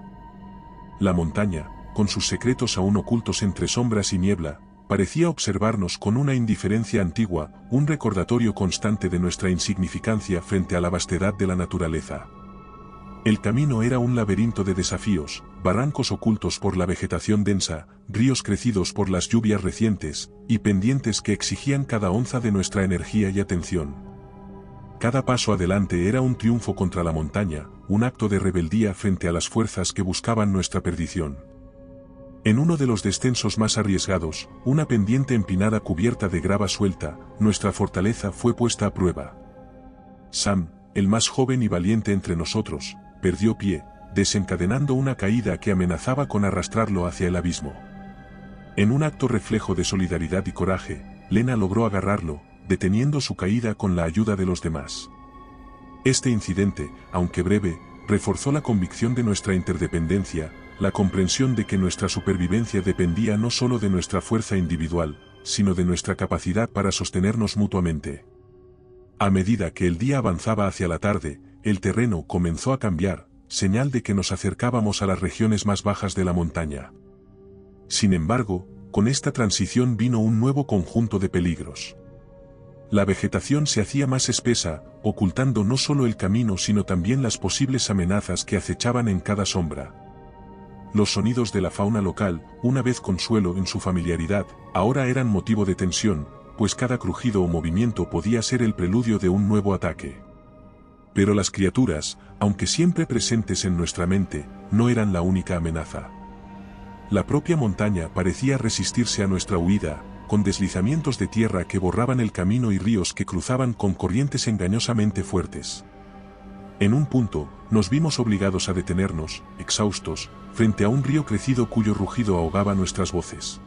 La montaña, con sus secretos aún ocultos entre sombras y niebla, parecía observarnos con una indiferencia antigua, un recordatorio constante de nuestra insignificancia frente a la vastedad de la naturaleza. El camino era un laberinto de desafíos, barrancos ocultos por la vegetación densa, ríos crecidos por las lluvias recientes, y pendientes que exigían cada onza de nuestra energía y atención. Cada paso adelante era un triunfo contra la montaña, un acto de rebeldía frente a las fuerzas que buscaban nuestra perdición. En uno de los descensos más arriesgados, una pendiente empinada cubierta de grava suelta, nuestra fortaleza fue puesta a prueba. Sam, el más joven y valiente entre nosotros, perdió pie, desencadenando una caída que amenazaba con arrastrarlo hacia el abismo. En un acto reflejo de solidaridad y coraje, Lena logró agarrarlo, deteniendo su caída con la ayuda de los demás. Este incidente, aunque breve, reforzó la convicción de nuestra interdependencia, la comprensión de que nuestra supervivencia dependía no solo de nuestra fuerza individual, sino de nuestra capacidad para sostenernos mutuamente. A medida que el día avanzaba hacia la tarde, el terreno comenzó a cambiar, señal de que nos acercábamos a las regiones más bajas de la montaña. Sin embargo, con esta transición vino un nuevo conjunto de peligros. La vegetación se hacía más espesa, ocultando no solo el camino sino también las posibles amenazas que acechaban en cada sombra. Los sonidos de la fauna local, una vez consuelo en su familiaridad, ahora eran motivo de tensión, pues cada crujido o movimiento podía ser el preludio de un nuevo ataque. Pero las criaturas, aunque siempre presentes en nuestra mente, no eran la única amenaza. La propia montaña parecía resistirse a nuestra huida, con deslizamientos de tierra que borraban el camino y ríos que cruzaban con corrientes engañosamente fuertes. En un punto, nos vimos obligados a detenernos, exhaustos, frente a un río crecido cuyo rugido ahogaba nuestras voces.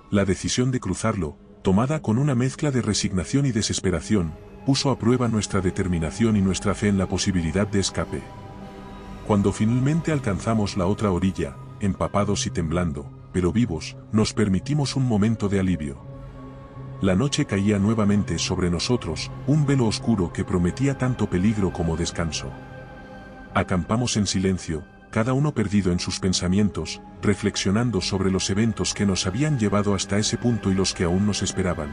La decisión de cruzarlo, tomada con una mezcla de resignación y desesperación, puso a prueba nuestra determinación y nuestra fe en la posibilidad de escape. Cuando finalmente alcanzamos la otra orilla, empapados y temblando, pero vivos, nos permitimos un momento de alivio. La noche caía nuevamente sobre nosotros, un velo oscuro que prometía tanto peligro como descanso. Acampamos en silencio, cada uno perdido en sus pensamientos, reflexionando sobre los eventos que nos habían llevado hasta ese punto y los que aún nos esperaban.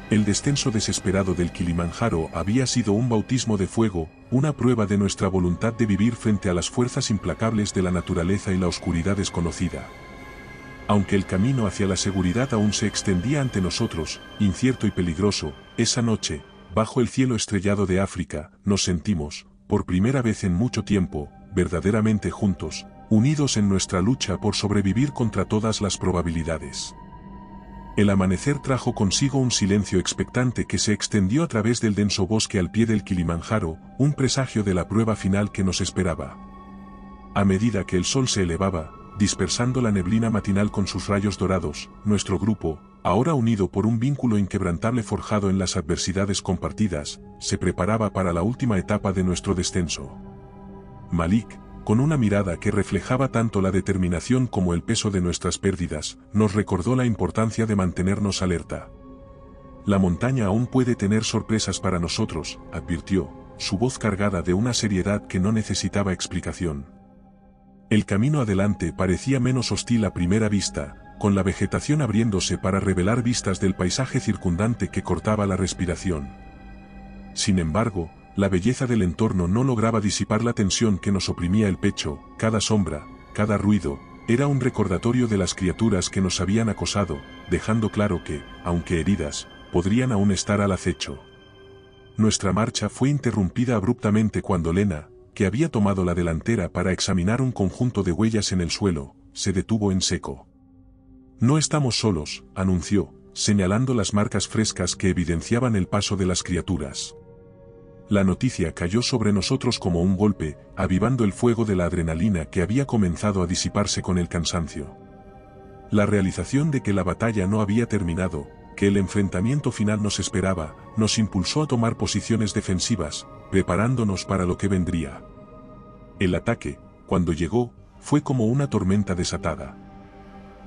El descenso desesperado del Kilimanjaro había sido un bautismo de fuego, una prueba de nuestra voluntad de vivir frente a las fuerzas implacables de la naturaleza y la oscuridad desconocida. Aunque el camino hacia la seguridad aún se extendía ante nosotros, incierto y peligroso, esa noche, bajo el cielo estrellado de África, nos sentimos, por primera vez en mucho tiempo, verdaderamente juntos, unidos en nuestra lucha por sobrevivir contra todas las probabilidades. El amanecer trajo consigo un silencio expectante que se extendió a través del denso bosque al pie del Kilimanjaro, un presagio de la prueba final que nos esperaba. A medida que el sol se elevaba, dispersando la neblina matinal con sus rayos dorados, nuestro grupo, ahora unido por un vínculo inquebrantable forjado en las adversidades compartidas, se preparaba para la última etapa de nuestro descenso. Malik, con una mirada que reflejaba tanto la determinación como el peso de nuestras pérdidas, nos recordó la importancia de mantenernos alerta. La montaña aún puede tener sorpresas para nosotros, advirtió, su voz cargada de una seriedad que no necesitaba explicación. El camino adelante parecía menos hostil a primera vista, con la vegetación abriéndose para revelar vistas del paisaje circundante que cortaba la respiración. Sin embargo, la belleza del entorno no lograba disipar la tensión que nos oprimía el pecho, cada sombra, cada ruido, era un recordatorio de las criaturas que nos habían acosado, dejando claro que, aunque heridas, podrían aún estar al acecho. Nuestra marcha fue interrumpida abruptamente cuando Lena, que había tomado la delantera para examinar un conjunto de huellas en el suelo, se detuvo en seco. No estamos solos, anunció, señalando las marcas frescas que evidenciaban el paso de las criaturas. La noticia cayó sobre nosotros como un golpe, avivando el fuego de la adrenalina que había comenzado a disiparse con el cansancio. La realización de que la batalla no había terminado, que el enfrentamiento final nos esperaba, nos impulsó a tomar posiciones defensivas, preparándonos para lo que vendría. El ataque, cuando llegó, fue como una tormenta desatada.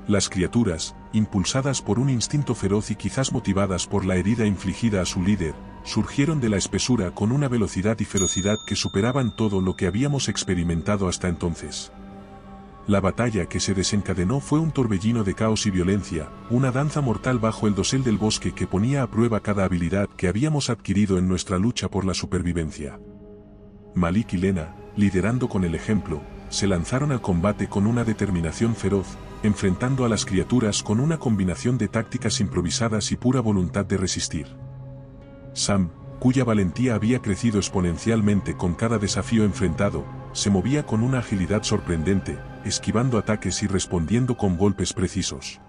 Las criaturas, impulsadas por un instinto feroz y quizás motivadas por la herida infligida a su líder, surgieron de la espesura con una velocidad y ferocidad que superaban todo lo que habíamos experimentado hasta entonces. La batalla que se desencadenó fue un torbellino de caos y violencia, una danza mortal bajo el dosel del bosque que ponía a prueba cada habilidad que habíamos adquirido en nuestra lucha por la supervivencia. Malik y Lena, liderando con el ejemplo, se lanzaron al combate con una determinación feroz, enfrentando a las criaturas con una combinación de tácticas improvisadas y pura voluntad de resistir. Sam, cuya valentía había crecido exponencialmente con cada desafío enfrentado, se movía con una agilidad sorprendente, esquivando ataques y respondiendo con golpes precisos.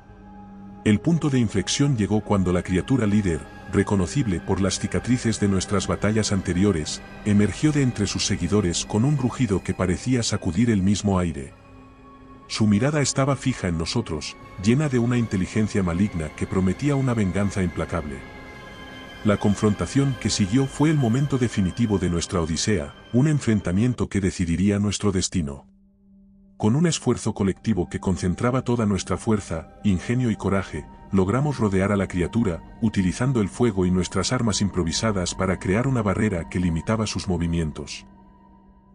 El punto de inflexión llegó cuando la criatura líder, reconocible por las cicatrices de nuestras batallas anteriores, emergió de entre sus seguidores con un rugido que parecía sacudir el mismo aire. Su mirada estaba fija en nosotros, llena de una inteligencia maligna que prometía una venganza implacable. La confrontación que siguió fue el momento definitivo de nuestra odisea, un enfrentamiento que decidiría nuestro destino. Con un esfuerzo colectivo que concentraba toda nuestra fuerza, ingenio y coraje, logramos rodear a la criatura, utilizando el fuego y nuestras armas improvisadas para crear una barrera que limitaba sus movimientos.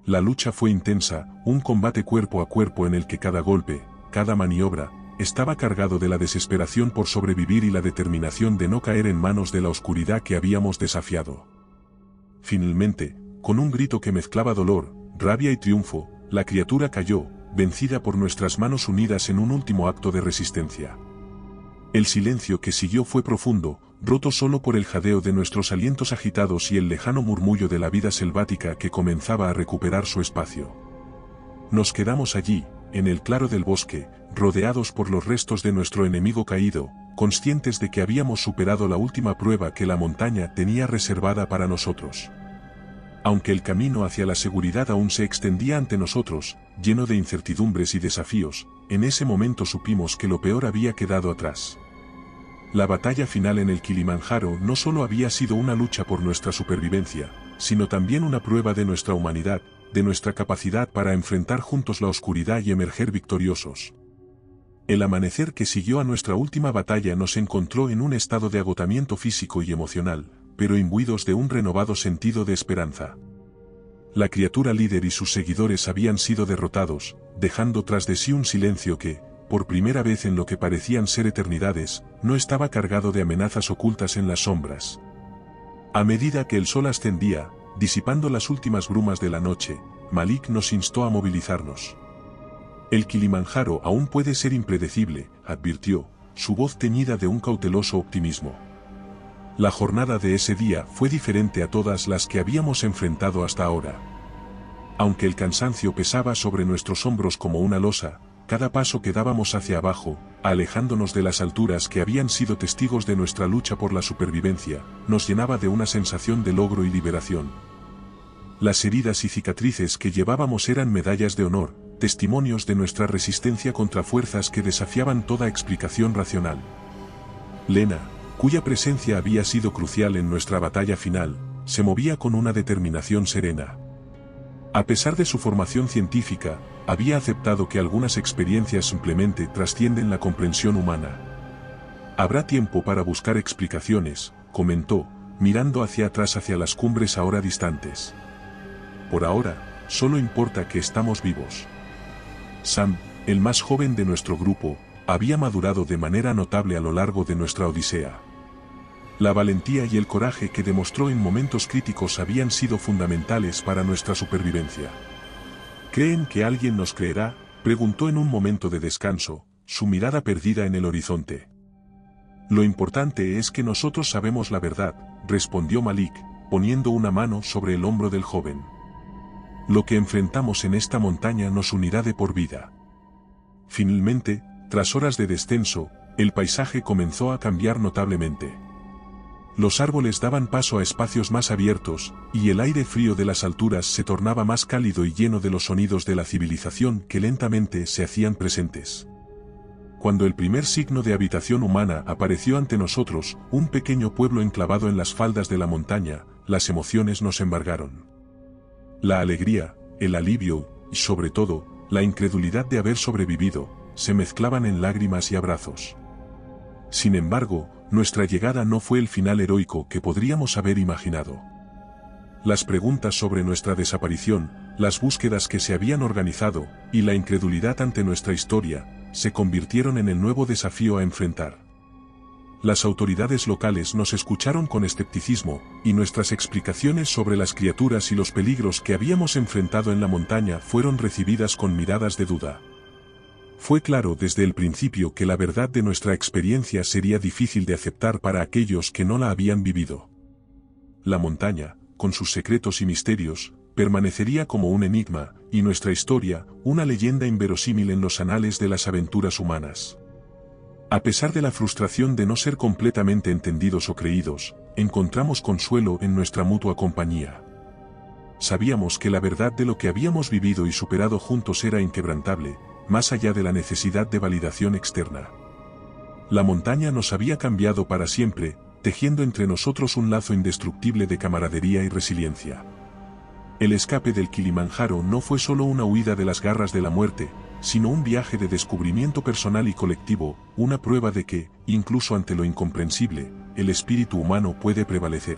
La lucha fue intensa, un combate cuerpo a cuerpo en el que cada golpe, cada maniobra, estaba cargado de la desesperación por sobrevivir y la determinación de no caer en manos de la oscuridad que habíamos desafiado. Finalmente, con un grito que mezclaba dolor, rabia y triunfo, la criatura cayó, vencida por nuestras manos unidas en un último acto de resistencia. El silencio que siguió fue profundo, roto solo por el jadeo de nuestros alientos agitados y el lejano murmullo de la vida selvática que comenzaba a recuperar su espacio. Nos quedamos allí, en el claro del bosque, rodeados por los restos de nuestro enemigo caído, conscientes de que habíamos superado la última prueba que la montaña tenía reservada para nosotros. Aunque el camino hacia la seguridad aún se extendía ante nosotros, lleno de incertidumbres y desafíos, en ese momento supimos que lo peor había quedado atrás. La batalla final en el Kilimanjaro no solo había sido una lucha por nuestra supervivencia, sino también una prueba de nuestra humanidad, de nuestra capacidad para enfrentar juntos la oscuridad y emerger victoriosos. El amanecer que siguió a nuestra última batalla nos encontró en un estado de agotamiento físico y emocional, pero imbuidos de un renovado sentido de esperanza. La criatura líder y sus seguidores habían sido derrotados, dejando tras de sí un silencio que, por primera vez en lo que parecían ser eternidades, no estaba cargado de amenazas ocultas en las sombras. A medida que el sol ascendía, disipando las últimas brumas de la noche, Malik nos instó a movilizarnos. El Kilimanjaro aún puede ser impredecible, advirtió, su voz teñida de un cauteloso optimismo. La jornada de ese día fue diferente a todas las que habíamos enfrentado hasta ahora. Aunque el cansancio pesaba sobre nuestros hombros como una losa, cada paso que dábamos hacia abajo, alejándonos de las alturas que habían sido testigos de nuestra lucha por la supervivencia, nos llenaba de una sensación de logro y liberación. Las heridas y cicatrices que llevábamos eran medallas de honor, testimonios de nuestra resistencia contra fuerzas que desafiaban toda explicación racional. Lena, cuya presencia había sido crucial en nuestra batalla final, se movía con una determinación serena. A pesar de su formación científica, había aceptado que algunas experiencias simplemente trascienden la comprensión humana. Habrá tiempo para buscar explicaciones, comentó, mirando hacia atrás hacia las cumbres ahora distantes. Por ahora, solo importa que estamos vivos. Sam, el más joven de nuestro grupo, había madurado de manera notable a lo largo de nuestra odisea. La valentía y el coraje que demostró en momentos críticos habían sido fundamentales para nuestra supervivencia. ¿Creen que alguien nos creerá?, preguntó en un momento de descanso, su mirada perdida en el horizonte. Lo importante es que nosotros sabemos la verdad, respondió Malik, poniendo una mano sobre el hombro del joven. Lo que enfrentamos en esta montaña nos unirá de por vida. Finalmente, tras horas de descenso, El paisaje comenzó a cambiar notablemente. Los árboles daban paso a espacios más abiertos, y el aire frío de las alturas se tornaba más cálido y lleno de los sonidos de la civilización que lentamente se hacían presentes. Cuando el primer signo de habitación humana apareció ante nosotros, un pequeño pueblo enclavado en las faldas de la montaña, las emociones nos embargaron. La alegría, el alivio, y sobre todo, la incredulidad de haber sobrevivido, se mezclaban en lágrimas y abrazos. Sin embargo, nuestra llegada no fue el final heroico que podríamos haber imaginado. Las preguntas sobre nuestra desaparición, las búsquedas que se habían organizado, y la incredulidad ante nuestra historia, se convirtieron en el nuevo desafío a enfrentar. Las autoridades locales nos escucharon con escepticismo, y nuestras explicaciones sobre las criaturas y los peligros que habíamos enfrentado en la montaña fueron recibidas con miradas de duda. Fue claro desde el principio que la verdad de nuestra experiencia sería difícil de aceptar para aquellos que no la habían vivido. La montaña, con sus secretos y misterios, permanecería como un enigma, y nuestra historia, una leyenda inverosímil en los anales de las aventuras humanas. A pesar de la frustración de no ser completamente entendidos o creídos, encontramos consuelo en nuestra mutua compañía. Sabíamos que la verdad de lo que habíamos vivido y superado juntos era inquebrantable, más allá de la necesidad de validación externa. La montaña nos había cambiado para siempre, tejiendo entre nosotros un lazo indestructible de camaradería y resiliencia. El escape del Kilimanjaro no fue solo una huida de las garras de la muerte, sino un viaje de descubrimiento personal y colectivo, una prueba de que, incluso ante lo incomprensible, el espíritu humano puede prevalecer.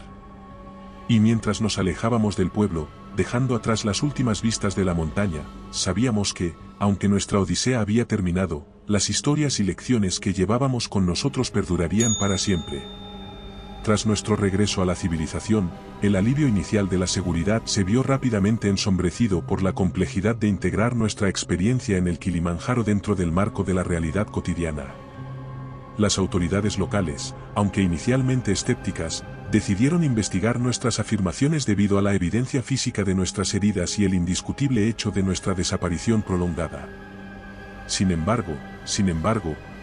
Y mientras nos alejábamos del pueblo, dejando atrás las últimas vistas de la montaña, sabíamos que, aunque nuestra odisea había terminado, las historias y lecciones que llevábamos con nosotros perdurarían para siempre. Tras nuestro regreso a la civilización, el alivio inicial de la seguridad se vio rápidamente ensombrecido por la complejidad de integrar nuestra experiencia en el Kilimanjaro dentro del marco de la realidad cotidiana. Las autoridades locales, aunque inicialmente escépticas, decidieron investigar nuestras afirmaciones debido a la evidencia física de nuestras heridas y el indiscutible hecho de nuestra desaparición prolongada. Sin embargo,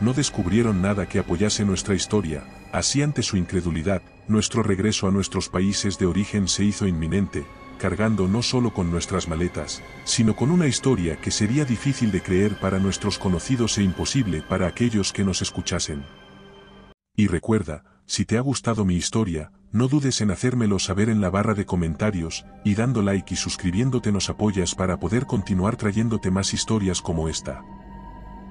no descubrieron nada que apoyase nuestra historia, así ante su incredulidad, nuestro regreso a nuestros países de origen se hizo inminente, cargando no solo con nuestras maletas, sino con una historia que sería difícil de creer para nuestros conocidos e imposible para aquellos que nos escuchasen. Y recuerda, si te ha gustado mi historia, no dudes en hacérmelo saber en la barra de comentarios, y dando like y suscribiéndote nos apoyas para poder continuar trayéndote más historias como esta.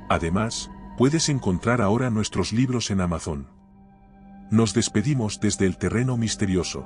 Además, puedes encontrar ahora nuestros libros en Amazon. Nos despedimos desde el terreno misterioso.